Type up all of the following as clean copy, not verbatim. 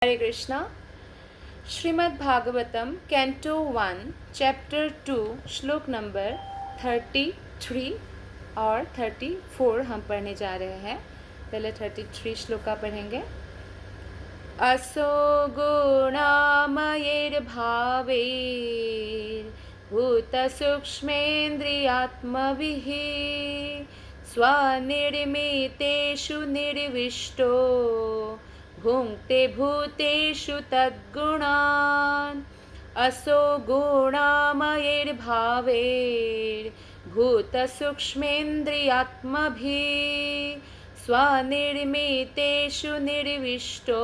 हरे Krishna. Shrimad Bhagavatam canto 1 chapter 2 श्लोक number 33 और 34 हम पढ़ने जा रहे हैं। पहले 33 श्लोका पढ़ेंगे। असो गुणामयैर्भावैर्भूतसूक्ष्मेन्द्रियात्मभिः स्वनिर्मितेषु निर्विष्टो भुङ्क्ते भूतेषु तद्गुणान्। असो गुणामयैर्भावैर्भूतसूक्ष्मेन्द्रियात्मभिः स्वनिर्मितेषु निर्विष्टो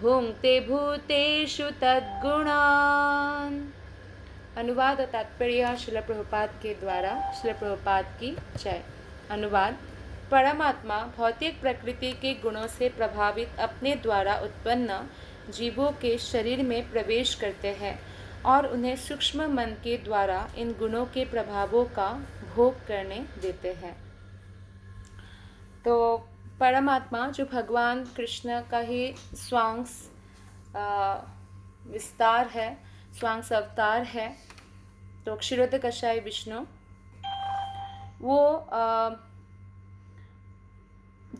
भुङ्क्ते भूतेषु तद्गुणान्। अनुवाद और तात्पर्य श्रील प्रभुपाद के द्वारा। श्रील प्रभुपाद की जय। अनुवाद। परमात्मा भौतिक प्रकृति के गुणों से प्रभावित अपने द्वारा उत्पन्न जीवों के शरीर में प्रवेश करते हैं और उन्हें सूक्ष्म मन के द्वारा इन गुणों के प्रभावों का भोग करने देते हैं। तो परमात्मा जो भगवान कृष्ण का ही स्वांश विस्तार है, स्वांश अवतार है, तो क्षीरोदकशायी विष्णु वो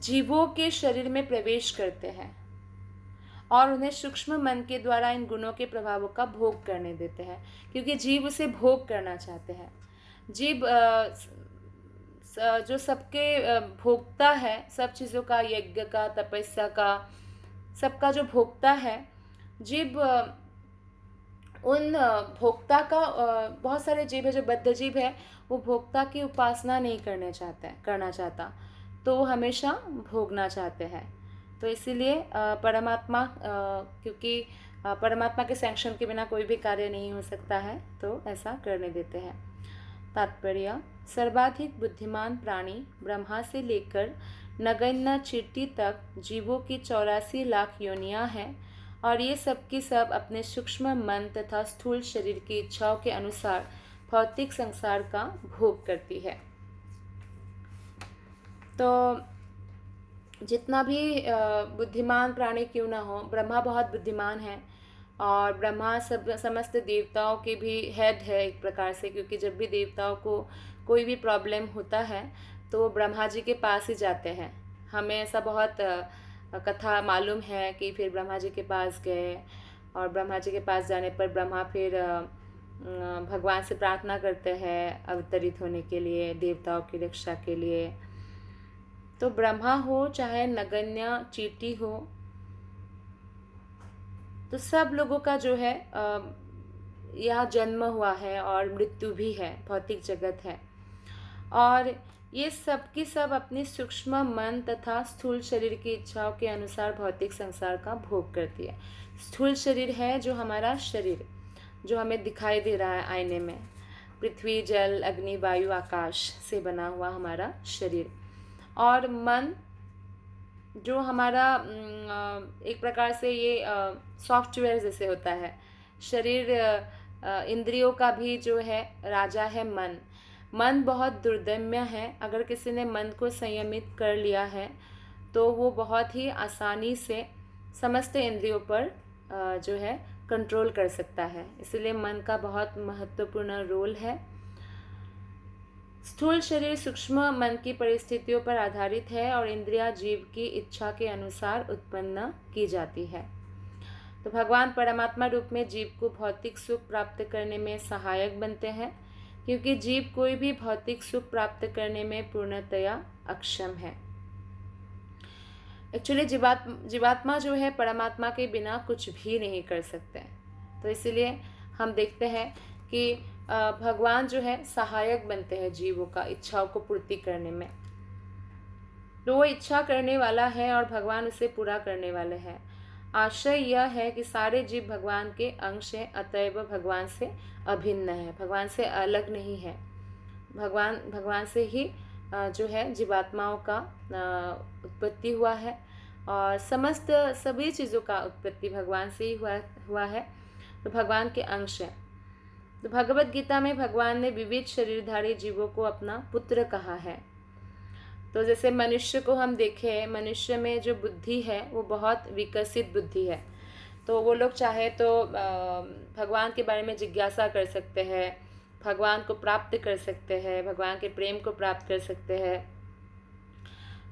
जीवों के शरीर में प्रवेश करते हैं और उन्हें सूक्ष्म मन के द्वारा इन गुणों के प्रभावों का भोग करने देते हैं, क्योंकि जीव उसे भोग करना चाहते हैं। जीव जो सबके भोक्ता है, सब चीज़ों का, यज्ञ का, तपस्या का, सबका जो भोक्ता है, जीव उन भोक्ता का बहुत सारे जीव है जो बद्ध जीव है, वो भोक्ता की उपासना नहीं करना चाहता, तो वो हमेशा भोगना चाहते हैं। तो इसीलिए परमात्मा, क्योंकि परमात्मा के सैंक्शन के बिना कोई भी कार्य नहीं हो सकता है, तो ऐसा करने देते हैं। तात्पर्य। सर्वाधिक बुद्धिमान प्राणी ब्रह्मा से लेकर नगण्य चींटी तक जीवों की 84 लाख योनियां हैं और ये सब की सब अपने सूक्ष्म मन तथा स्थूल शरीर की इच्छाओं के अनुसार भौतिक संसार का भोग करती है। तो जितना भी बुद्धिमान प्राणी क्यों ना हो, ब्रह्मा बहुत बुद्धिमान है और ब्रह्मा समस्त देवताओं के भी हेड है एक प्रकार से, क्योंकि जब भी देवताओं को कोई भी प्रॉब्लम होता है तो वो ब्रह्मा जी के पास ही जाते हैं। हमें ऐसा बहुत कथा मालूम है कि फिर ब्रह्मा जी के पास गए और ब्रह्मा जी के पास जाने पर ब्रह्मा फिर भगवान से प्रार्थना करते हैं अवतरित होने के लिए, देवताओं की रक्षा के लिए। तो ब्रह्मा हो चाहे नगण्य चींटी हो, तो सब लोगों का जो है यह जन्म हुआ है और मृत्यु भी है, भौतिक जगत है, और ये सब की सब अपनी सूक्ष्म मन तथा स्थूल शरीर की इच्छाओं के अनुसार भौतिक संसार का भोग करती है। स्थूल शरीर है जो हमारा शरीर, जो हमें दिखाई दे रहा है आईने में, पृथ्वी, जल, अग्नि, वायु, आकाश से बना हुआ हमारा शरीर, और मन जो हमारा एक प्रकार से ये सॉफ्टवेयर जैसे होता है। शरीर इंद्रियों का भी जो है राजा है मन। मन बहुत दुर्दम्य है। अगर किसी ने मन को संयमित कर लिया है तो वो बहुत ही आसानी से समस्त इंद्रियों पर जो है कंट्रोल कर सकता है। इसलिए मन का बहुत महत्वपूर्ण रोल है। स्थूल शरीर सूक्ष्म मन की परिस्थितियों पर आधारित है और इंद्रियां जीव की इच्छा के अनुसार उत्पन्न की जाती है। तो भगवान परमात्मा रूप में जीव को भौतिक सुख प्राप्त करने में सहायक बनते हैं, क्योंकि जीव कोई भी भौतिक सुख प्राप्त करने में पूर्णतया अक्षम है। एक्चुअली जीवात्मा जो है परमात्मा के बिना कुछ भी नहीं कर सकते। तो इसीलिए हम देखते हैं कि भगवान जो है सहायक बनते हैं जीवों का इच्छाओं को पूर्ति करने में। तो वो इच्छा करने वाला है और भगवान उसे पूरा करने वाले हैं। आशय यह है कि सारे जीव भगवान के अंश हैं, अतएव भगवान से अभिन्न है, भगवान से अलग नहीं है। भगवान से ही जो है जीवात्माओं का उत्पत्ति हुआ है और समस्त सभी चीज़ों का उत्पत्ति भगवान से ही हुआ है। तो भगवान के अंश है। तो भगवत गीता में भगवान ने विविध शरीरधारी जीवों को अपना पुत्र कहा है। तो जैसे मनुष्य को हम देखें, मनुष्य में जो बुद्धि है वो बहुत विकसित बुद्धि है। तो वो लोग चाहे तो भगवान के बारे में जिज्ञासा कर सकते हैं, भगवान को प्राप्त कर सकते हैं, भगवान के प्रेम को प्राप्त कर सकते हैं।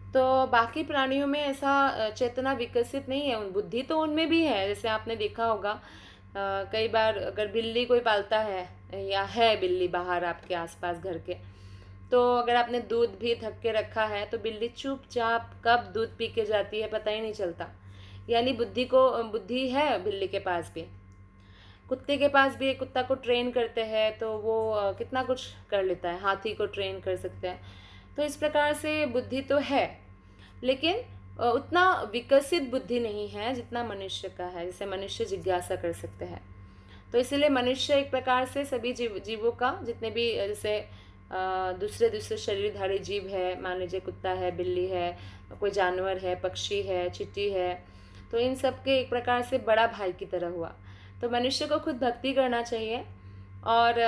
तो बाकी प्राणियों में ऐसा चेतना विकसित नहीं है। उन बुद्धि तो उनमें भी है। जैसे आपने देखा होगा, कई बार अगर बिल्ली कोई पालता है या है बिल्ली बाहर आपके आसपास घर के, तो अगर आपने दूध भी ढक के रखा है तो बिल्ली चुपचाप कब दूध पी के जाती है पता ही नहीं चलता। यानी बुद्धि है बिल्ली के पास भी। कुत्ते के पास भी, एक कुत्ता को ट्रेन करते हैं तो वो कितना कुछ कर लेता है, हाथी को ट्रेन कर सकते हैं। तो इस प्रकार से बुद्धि तो है, लेकिन उतना विकसित बुद्धि नहीं है जितना मनुष्य का है, जिसे मनुष्य जिज्ञासा कर सकते हैं। तो इसीलिए मनुष्य एक प्रकार से सभी जीवों का, जितने भी जैसे दूसरे दूसरे शरीरधारी जीव है, मान लीजिए कुत्ता है, बिल्ली है, कोई जानवर है, पक्षी है, चींटी है, तो इन सब के एक प्रकार से बड़ा भाई की तरह हुआ। तो मनुष्य को खुद भक्ति करना चाहिए, और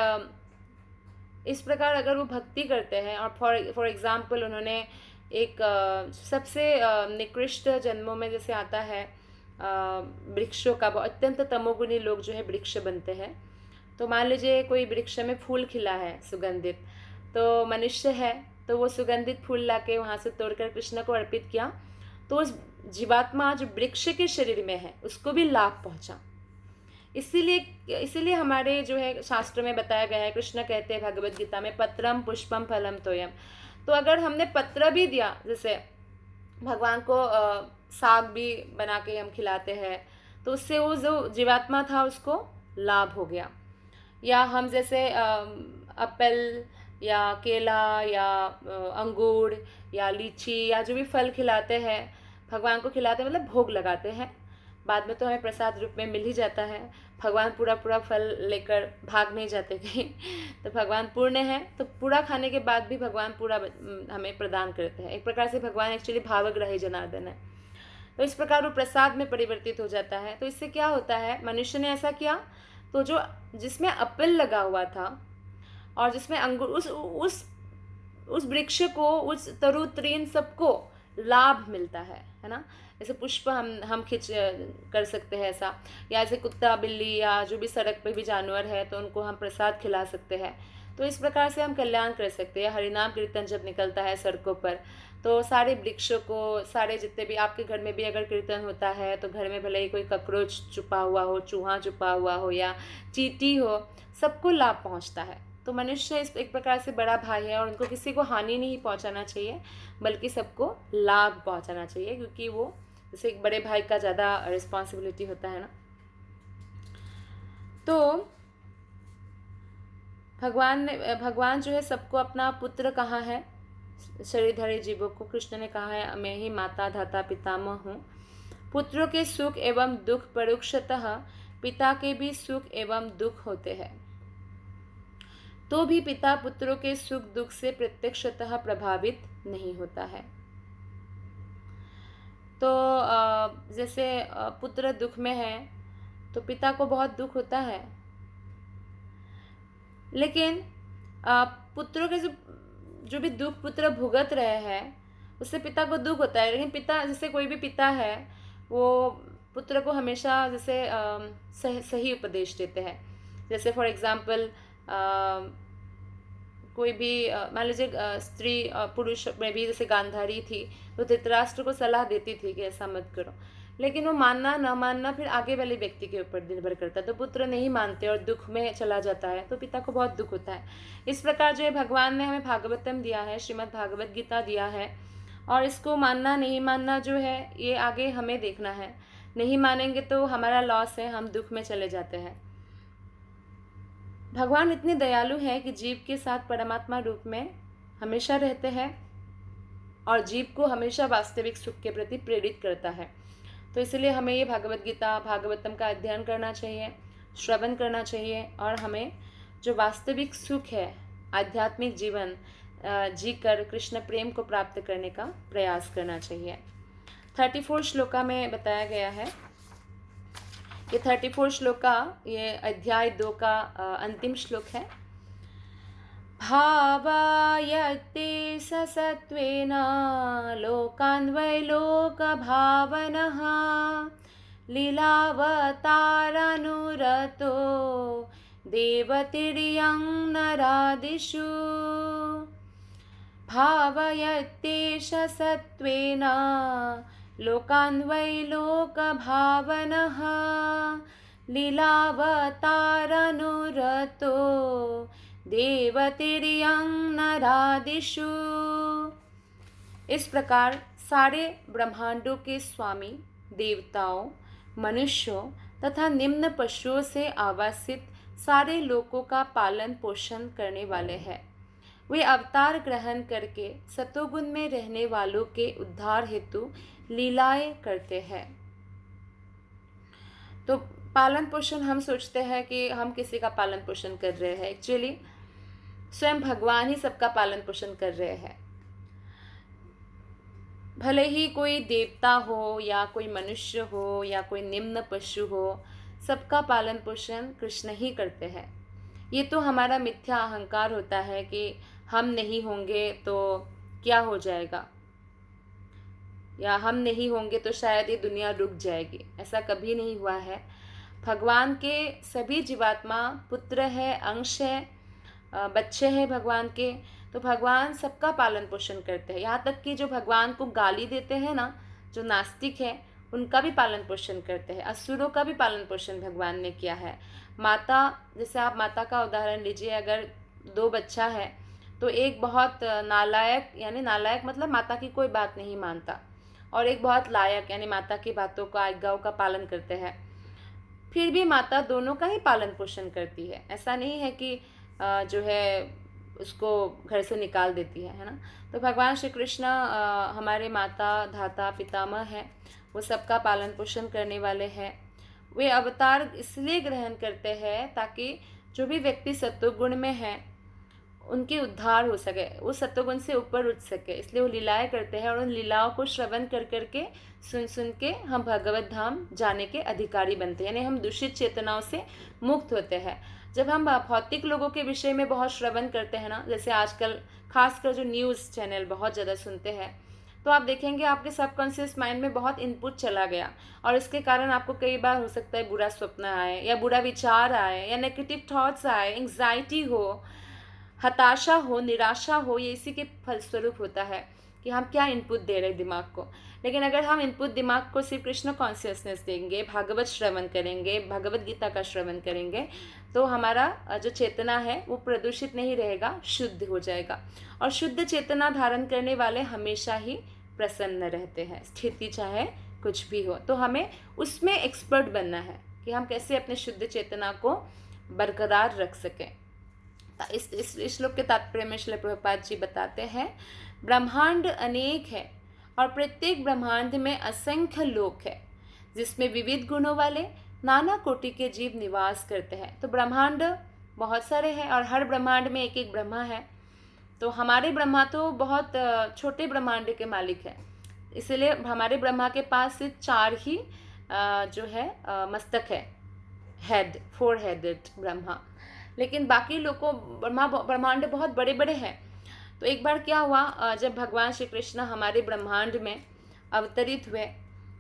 इस प्रकार अगर वो भक्ति करते हैं और फॉर एग्ज़ाम्पल उन्होंने एक सबसे निकृष्ट जन्मों में जैसे आता है वृक्षों का, अत्यंत तमोगुणी लोग जो है वृक्ष बनते हैं। तो मान लीजिए कोई वृक्ष में फूल खिला है सुगंधित, तो मनुष्य है तो वो सुगंधित फूल लाके वहाँ से तोड़कर कृष्ण को अर्पित किया, तो उस जीवात्मा जो वृक्ष के शरीर में है उसको भी लाभ पहुँचा। इसीलिए हमारे जो है शास्त्र में बताया गया है, कृष्ण कहते हैं भगवद गीता में, पत्रम पुष्पम फलम तोयम। तो अगर हमने पत्र भी दिया, जैसे भगवान को साग भी बना के हम खिलाते हैं, तो उससे वो जो जीवात्मा था उसको लाभ हो गया। या हम जैसे एप्पल या केला या अंगूर या लीची या जो भी फल खिलाते हैं, भगवान को खिलाते हैं, मतलब भोग लगाते हैं, बाद में तो हमें प्रसाद रूप में मिल ही जाता है। भगवान पूरा पूरा फल लेकर भाग नहीं जाते कहीं। तो भगवान पूर्ण है, तो पूरा खाने के बाद भी भगवान पूरा हमें प्रदान करते हैं। एक प्रकार से भगवान एक्चुअली भावग्राही जनार्दन है। तो इस प्रकार वो प्रसाद में परिवर्तित हो जाता है। तो इससे क्या होता है, मनुष्य ने ऐसा किया तो जो जिसमें एप्पल लगा हुआ था और जिसमें अंगूर, उस वृक्ष को, उस तरु तृण सबको लाभ मिलता है ना। जैसे पुष्प हम खिंच कर सकते हैं ऐसा, या जैसे कुत्ता बिल्ली या जो भी सड़क पे भी जानवर है तो उनको हम प्रसाद खिला सकते हैं। तो इस प्रकार से हम कल्याण कर सकते हैं। हरिनाम कीर्तन जब निकलता है सड़कों पर, तो सारे वृक्षों को, सारे जितने भी आपके घर में भी अगर कीर्तन होता है तो घर में भले ही कोई ककरोच छुपा हुआ हो, चूहा छुपा हुआ हो या चींटी हो, सबको लाभ पहुंचता है। तो मनुष्य इस एक प्रकार से बड़ा भाई है और उनको किसी को हानि नहीं पहुंचाना चाहिए, बल्कि सबको लाभ पहुंचाना चाहिए, क्योंकि वो जैसे एक बड़े भाई का ज़्यादा रिस्पॉन्सिबिलिटी होता है ना। तो भगवान जो है सबको अपना पुत्र कहा है, शरीरधारी जीवों को कृष्ण ने कहा है, मैं ही माता धाता पितामह हूँ। पुत्रों के सुख एवं दुख परोक्षतः पिता के भी सुख एवं दुख होते हैं, तो भी पिता पुत्रों के सुख दुख से प्रत्यक्षतः प्रभावित नहीं होता है। तो जैसे पुत्र दुख में है तो पिता को बहुत दुख होता है, लेकिन पुत्रों के जो भी दुख पुत्र भुगत रहे हैं उससे पिता को दुख होता है। लेकिन पिता, जैसे कोई भी पिता है वो पुत्र को हमेशा जैसे सही उपदेश देते हैं। जैसे फॉर एग्जांपल कोई भी मान लीजिए स्त्री पुरुष में भी जैसे गांधारी थी तो धृतराष्ट्र को सलाह देती थी कि ऐसा मत करो, लेकिन वो मानना न मानना फिर आगे वाले व्यक्ति के ऊपर निर्भर करता है। तो पुत्र नहीं मानते और दुख में चला जाता है तो पिता को बहुत दुख होता है। इस प्रकार जो है भगवान ने हमें भागवतम दिया है, श्रीमद् भागवत गीता दिया है, और इसको मानना नहीं मानना जो है ये आगे हमें देखना है। नहीं मानेंगे तो हमारा लॉस है, हम दुख में चले जाते हैं। भगवान इतने दयालु हैं कि जीव के साथ परमात्मा रूप में हमेशा रहते हैं और जीव को हमेशा वास्तविक सुख के प्रति प्रेरित करता है। तो इसलिए हमें ये भागवत गीता भागवतम का अध्ययन करना चाहिए, श्रवण करना चाहिए, और हमें जो वास्तविक सुख है, आध्यात्मिक जीवन जीकर कृष्ण प्रेम को प्राप्त करने का प्रयास करना चाहिए। 34 श्लोका में बताया गया है, ये 34 श्लोका ये अध्याय 2 का अंतिम श्लोक है। भावयते स सत्त्वेन लोकान् वै लोकभावनः लीलावतारनुरतो देवतिर्यं नरादिषु भावयत्येष सत्त्वेन लोकान् वै लोकभावनः लीलावतारनुरतो देवतिर्यं नरादिषु। इस प्रकार सारे ब्रह्मांडों के स्वामी देवताओं, मनुष्यों तथा निम्न पशुओं से आवासित सारे लोकों का पालन पोषण करने वाले हैं। वे अवतार ग्रहण करके सतोगुण में रहने वालों के उद्धार हेतु लीलाएं करते हैं। तो पालन पोषण हम सोचते हैं कि हम किसी का पालन पोषण कर रहे हैं, एक्चुअली स्वयं भगवान ही सबका पालन पोषण कर रहे हैं। भले ही कोई देवता हो या कोई मनुष्य हो या कोई निम्न पशु हो, सबका पालन पोषण कृष्ण ही करते हैं। ये तो हमारा मिथ्या अहंकार होता है कि हम नहीं होंगे तो क्या हो जाएगा, या हम नहीं होंगे तो शायद ये दुनिया रुक जाएगी। ऐसा कभी नहीं हुआ है। भगवान के सभी जीवात्मा पुत्र है, अंश है, बच्चे हैं भगवान के। तो भगवान सबका पालन पोषण करते हैं। यहाँ तक कि जो भगवान को गाली देते हैं ना, जो नास्तिक है, उनका भी पालन पोषण करते हैं। असुरों का भी पालन पोषण भगवान ने किया है। माता, जैसे आप माता का उदाहरण लीजिए, अगर 2 बच्चा है तो एक बहुत नालायक, यानी नालायक मतलब माता की कोई बात नहीं मानता, और एक बहुत लायक, यानी माता की बातों का, आज्ञाओं का पालन करते हैं। फिर भी माता दोनों का ही पालन पोषण करती है। ऐसा नहीं है कि जो है उसको घर से निकाल देती है ना। तो भगवान श्री कृष्ण हमारे माता, धाता, पितामह हैं। वो सबका पालन पोषण करने वाले हैं। वे अवतार इसलिए ग्रहण करते हैं ताकि जो भी व्यक्ति सत्वगुण में है उनके उद्धार हो सके, वो सत्वगुण से ऊपर उठ सके। इसलिए वो लीलाएं करते हैं, और उन लीलाओं को श्रवण कर करके, सुन सुन के हम भगवत धाम जाने के अधिकारी बनते हैं, यानी हम दूषित चेतनाओं से मुक्त होते हैं। जब हम भौतिक लोगों के विषय में बहुत श्रवण करते हैं ना, जैसे आजकल खासकर जो न्यूज़ चैनल बहुत ज़्यादा सुनते हैं, तो आप देखेंगे आपके सबकॉन्शियस माइंड में बहुत इनपुट चला गया, और इसके कारण आपको कई बार हो सकता है बुरा स्वप्न आए, या बुरा विचार आए, या नेगेटिव थॉट्स आए, एंग्जाइटी हो, हताशा हो, निराशा हो। ये इसी के फलस्वरूप होता है कि हम क्या इनपुट दे रहे हैं दिमाग को। लेकिन अगर हम इनपुट दिमाग को सिर्फ कृष्ण कॉन्शियसनेस देंगे, भागवत श्रवण करेंगे, भगवत गीता का श्रवण करेंगे, तो हमारा जो चेतना है वो प्रदूषित नहीं रहेगा, शुद्ध हो जाएगा। और शुद्ध चेतना धारण करने वाले हमेशा ही प्रसन्न रहते हैं, स्थिति चाहे कुछ भी हो। तो हमें उसमें एक्सपर्ट बनना है कि हम कैसे अपने शुद्ध चेतना को बरकरार रख सकें। इस श्लोक के तात्पर्य में श्रील प्रभुपाद जी बताते हैं, ब्रह्मांड अनेक है और प्रत्येक ब्रह्मांड में असंख्य लोक है, जिसमें विविध गुणों वाले नाना कोटि के जीव निवास करते हैं। तो ब्रह्मांड बहुत सारे हैं, और हर ब्रह्मांड में एक एक ब्रह्मा है। तो हमारे ब्रह्मा तो बहुत छोटे ब्रह्मांड के मालिक हैं, इसलिए हमारे ब्रह्मा के पास सिर्फ 4 ही जो है मस्तक है, हेड, 4 हेडेड ब्रह्मा। लेकिन बाकी लोगों ब्रह्मांड बहुत बड़े बड़े हैं। तो एक बार क्या हुआ, जब भगवान श्री कृष्ण हमारे ब्रह्मांड में अवतरित हुए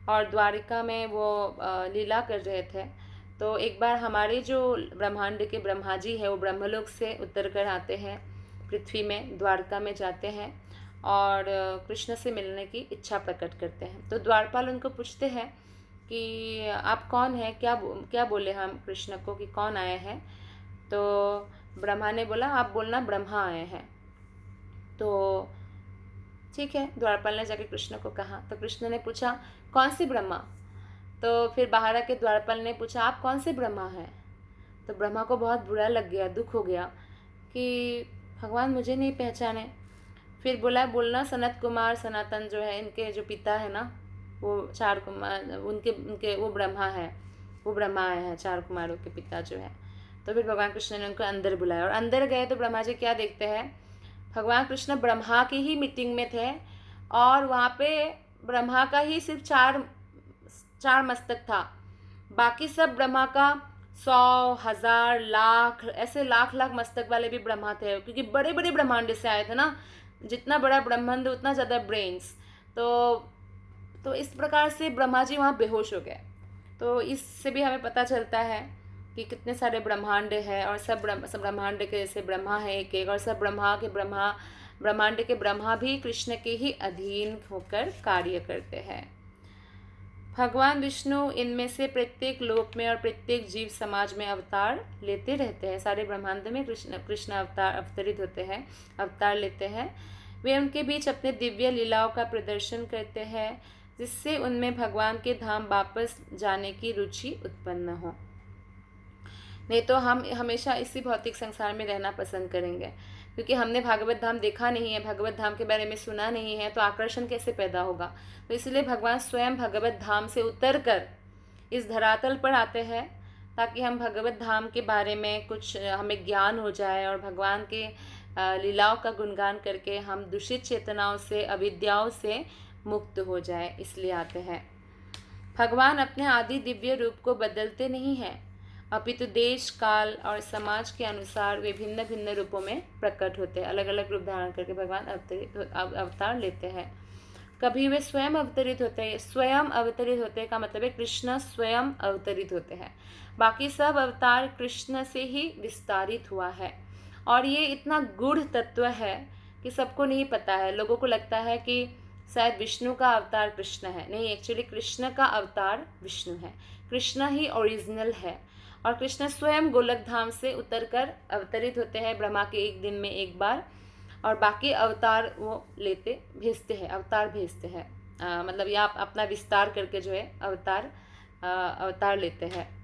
और द्वारिका में वो लीला कर रहे थे, तो एक बार हमारे जो ब्रह्मांड के ब्रह्मा जी हैं वो ब्रह्मलोक से उतर कर आते हैं, पृथ्वी में द्वारका में जाते हैं और कृष्ण से मिलने की इच्छा प्रकट करते हैं। तो द्वारपाल उनको पूछते हैं कि आप कौन हैं, क्या बोले हम कृष्ण को कि कौन आए हैं। तो ब्रह्मा ने बोला, आप बोलना ब्रह्मा आए हैं। तो ठीक है, द्वारपाल ने जाके कृष्ण को कहा। तो कृष्ण ने पूछा, कौन से ब्रह्मा। तो फिर बाहर आके द्वारपाल ने पूछा, आप कौन से ब्रह्मा हैं। तो ब्रह्मा को बहुत बुरा लग गया, दुख हो गया कि भगवान मुझे नहीं पहचाने। फिर बोलना सनत कुमार, सनातन जो है इनके जो पिता है ना, वो 4 कुमार, उनके वो ब्रह्मा है, वो ब्रह्मा आए हैं, 4 कुमारों के पिता जो है। तो फिर भगवान कृष्ण ने उनको अंदर बुलाया, और अंदर गए तो ब्रह्मा जी क्या देखते हैं, भगवान कृष्ण ब्रह्मा की ही मीटिंग में थे, और वहाँ पे ब्रह्मा का ही सिर्फ 4 मस्तक था, बाकी सब ब्रह्मा का 100, 1000, लाख, ऐसे लाख लाख मस्तक वाले भी ब्रह्मा थे, क्योंकि बड़े बड़े ब्रह्मांड से आए थे ना। जितना बड़ा ब्रह्मांड उतना ज़्यादा ब्रेन्स। तो इस प्रकार से ब्रह्मा जी वहाँ बेहोश हो गए। तो इससे भी हमें पता चलता है कि कितने सारे ब्रह्मांड हैं, और सब ब्रह्मांड के जैसे ब्रह्मा है एक एक, और सब ब्रह्मांड के ब्रह्मा भी कृष्ण के ही अधीन होकर कार्य करते हैं। भगवान विष्णु इनमें से प्रत्येक लोक में और प्रत्येक जीव समाज में अवतार लेते रहते हैं। सारे ब्रह्मांड में कृष्ण अवतार लेते हैं। वे उनके बीच अपने दिव्य लीलाओं का प्रदर्शन करते हैं, जिससे उनमें भगवान के धाम वापस जाने की रुचि उत्पन्न हो। नहीं तो हम हमेशा इसी भौतिक संसार में रहना पसंद करेंगे, क्योंकि हमने भागवत धाम देखा नहीं है, भगवत धाम के बारे में सुना नहीं है, तो आकर्षण कैसे पैदा होगा। तो इसलिए भगवान स्वयं भगवत धाम से उतर कर इस धरातल पर आते हैं, ताकि हम भगवत धाम के बारे में कुछ हमें ज्ञान हो जाए, और भगवान के लीलाओं का गुणगान करके हम दूषित चेतनाओं से, अविद्याओं से मुक्त हो जाए, इसलिए आते हैं। भगवान अपने आदि दिव्य रूप को बदलते नहीं हैं, अपितु देश, काल और समाज के अनुसार वे भिन्न भिन्न रूपों में प्रकट होते हैं। अलग अलग रूप धारण करके भगवान अवतार लेते हैं। कभी वे स्वयं अवतरित होते हैं। स्वयं अवतरित होते का मतलब है कृष्ण स्वयं अवतरित होते हैं। बाकी सब अवतार कृष्ण से ही विस्तारित हुआ है, और ये इतना गूढ़ तत्व है कि सबको नहीं पता है। लोगों को लगता है कि शायद विष्णु का अवतार कृष्ण है। नहीं, एक्चुअली कृष्ण का अवतार विष्णु है। कृष्ण ही ओरिजिनल है, और कृष्ण स्वयं गोलक धाम से उतरकर अवतरित होते हैं ब्रह्मा के एक दिन में एक बार, और बाकी अवतार वो भेजते हैं। मतलब ये आप अपना विस्तार करके जो है अवतार लेते हैं।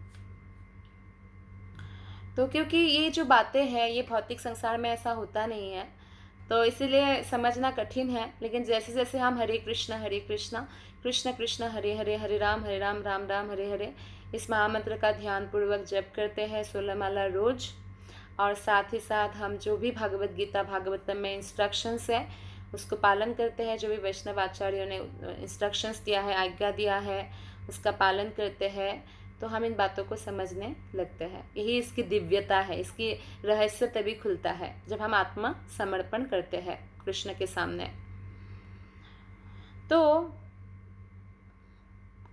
तो क्योंकि ये जो बातें हैं ये भौतिक संसार में ऐसा होता नहीं है, तो इसीलिए समझना कठिन है। लेकिन जैसे जैसे हम हरे कृष्ण कृष्ण कृष्ण हरे हरे, हरे राम राम राम हरे हरे, इस महामंत्र का ध्यानपूर्वक जप करते हैं 16 माला रोज, और साथ ही साथ हम जो भी भागवत गीता भागवतम में इंस्ट्रक्शंस है उसको पालन करते हैं। जो भी वैष्णव आचार्यों ने इंस्ट्रक्शंस दिया है, आज्ञा दिया है, उसका पालन करते हैं, तो हम इन बातों को समझने लगते हैं। यही इसकी दिव्यता है, इसकी रहस्य तभी खुलता है जब हम आत्मा समर्पण करते हैं कृष्ण के सामने। तो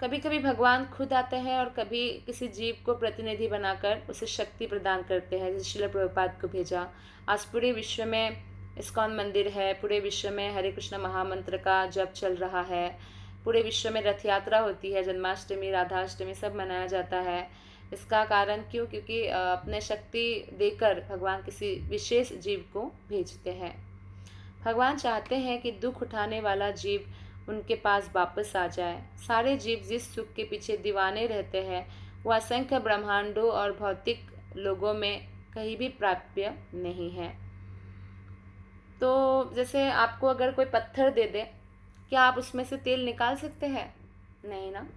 कभी कभी भगवान खुद आते हैं, और कभी किसी जीव को प्रतिनिधि बनाकर उसे शक्ति प्रदान करते हैं, जैसे श्रील प्रभुपाद को भेजा। आज पूरे विश्व में इस्कॉन मंदिर है, पूरे विश्व में हरे कृष्ण महामंत्र का जप चल रहा है, पूरे विश्व में रथ यात्रा होती है, जन्माष्टमी, राधाष्टमी सब मनाया जाता है। इसका कारण क्यों? क्योंकि अपने शक्ति देकर भगवान किसी विशेष जीव को भेजते हैं। भगवान चाहते हैं कि दुख उठाने वाला जीव उनके पास वापस आ जाए। सारे जीव जिस सुख के पीछे दीवाने रहते हैं वह असंख्य ब्रह्मांडों और भौतिक लोगों में कहीं भी प्राप्य नहीं है। तो जैसे आपको अगर कोई पत्थर दे दे, क्या आप उसमें से तेल निकाल सकते हैं? नहीं ना।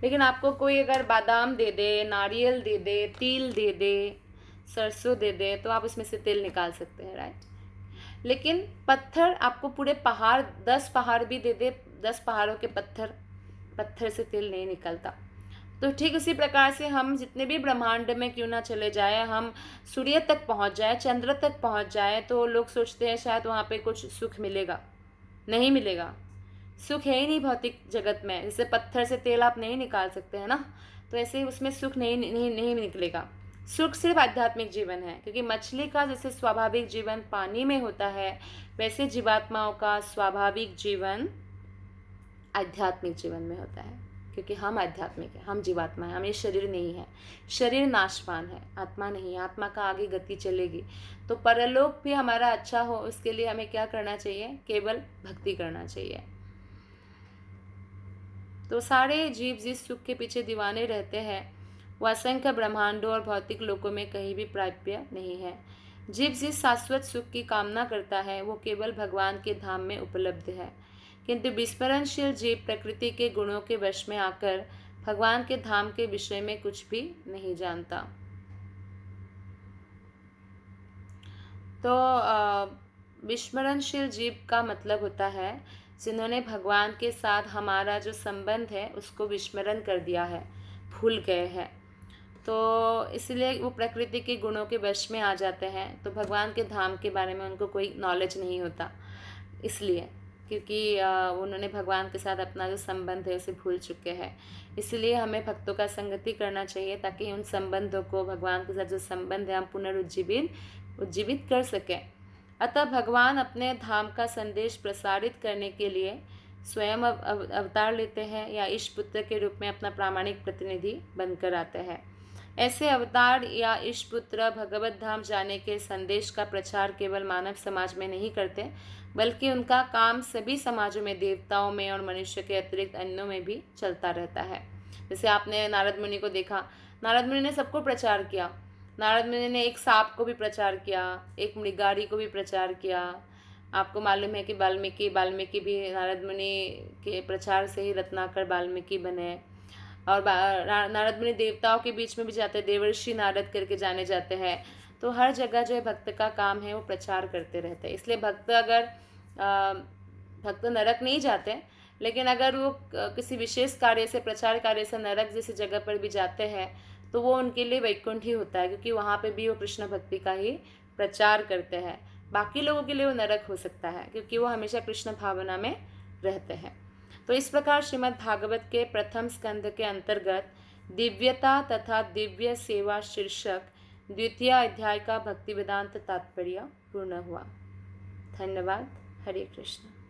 लेकिन आपको कोई अगर बादाम दे दे, नारियल दे दे, तिल दे दे, सरसों दे दे, तो आप उसमें से तेल निकाल सकते हैं, राइट। लेकिन पत्थर आपको पूरे पहाड़, 10 पहाड़ भी दे दे, 10 पहाड़ों के पत्थर से तेल नहीं निकलता। तो ठीक उसी प्रकार से हम जितने भी ब्रह्मांड में क्यों ना चले जाए, हम सूर्य तक पहुंच जाए, चंद्र तक पहुंच जाए, तो लोग सोचते हैं शायद वहाँ पे कुछ सुख मिलेगा। नहीं मिलेगा, सुख है ही नहीं भौतिक जगत में। जैसे पत्थर से तेल आप नहीं निकाल सकते हैं ना, तो ऐसे ही उसमें सुख नहीं निकलेगा। सुख सिर्फ आध्यात्मिक जीवन है, क्योंकि मछली का जैसे स्वाभाविक जीवन पानी में होता है, वैसे जीवात्माओं का स्वाभाविक जीवन आध्यात्मिक जीवन में होता है। क्योंकि हम आध्यात्मिक है, हम जीवात्मा है, हम ये शरीर नहीं है। शरीर नाशवान है, आत्मा नहीं है। आत्मा का आगे गति चलेगी। तो परलोक भी हमारा अच्छा हो, उसके लिए हमें क्या करना चाहिए? केवल भक्ति करना चाहिए। तो सारे जीव जिस सुख के पीछे दीवाने रहते हैं वह असंख्य ब्रह्मांडों और भौतिक लोकों में कहीं भी प्राप्य नहीं है। जीव जिस शाश्वत सुख की कामना करता है वो केवल भगवान के धाम में उपलब्ध है, किंतु विस्मरणशील जीव प्रकृति के गुणों के वश में आकर भगवान के धाम के विषय में कुछ भी नहीं जानता। तो विस्मरणशील जीव का मतलब होता है जिन्होंने भगवान के साथ हमारा जो संबंध है उसको विस्मरण कर दिया है, भूल गए हैं। तो इसलिए वो प्रकृति के गुणों के वश में आ जाते हैं, तो भगवान के धाम के बारे में उनको कोई नॉलेज नहीं होता, इसलिए क्योंकि उन्होंने भगवान के साथ अपना जो संबंध है उसे भूल चुके हैं। इसलिए हमें भक्तों का संगति करना चाहिए ताकि उन संबंधों को, भगवान के साथ जो संबंध है, हम पुनरुज्जीवित कर सकें। अतः भगवान अपने धाम का संदेश प्रसारित करने के लिए स्वयं अवतार लेते हैं या ईश पुत्र के रूप में अपना प्रामाणिक प्रतिनिधि बनकर आते हैं। ऐसे अवतार या ईश पुत्र भगवत धाम जाने के संदेश का प्रचार केवल मानव समाज में नहीं करते, बल्कि उनका काम सभी समाजों में, देवताओं में और मनुष्य के अतिरिक्त अन्यों में भी चलता रहता है। जैसे आपने नारद मुनि को देखा, नारद मुनि ने सबको प्रचार किया। नारद मुनि ने एक सांप को भी प्रचार किया, एक मृगारी को भी प्रचार किया। आपको मालूम है कि वाल्मीकि भी नारद मुनि के प्रचार से ही रत्नाकर वाल्मीकि बने। और नारद मुनि देवताओं के बीच में भी जाते हैं, देवर्षि नारद करके जाने जाते हैं। तो हर जगह जो है भक्त का काम है वो प्रचार करते रहते हैं। इसलिए भक्त नरक नहीं जाते, लेकिन अगर वो किसी विशेष कार्य से, प्रचार कार्य से नरक जैसी जगह पर भी जाते हैं तो वो उनके लिए वैकुंठ ही होता है, क्योंकि वहाँ पे भी वो कृष्ण भक्ति का ही प्रचार करते हैं। बाकी लोगों के लिए वो नरक हो सकता है क्योंकि वो हमेशा कृष्ण भावना में रहते हैं। तो इस प्रकार श्रीमद् भागवत के प्रथम स्कंद के अंतर्गत दिव्यता तथा दिव्य सेवा शीर्षक द्वितीय अध्याय का भक्ति वेदांत तात्पर्य पूर्ण हुआ। धन्यवाद। हरे कृष्ण।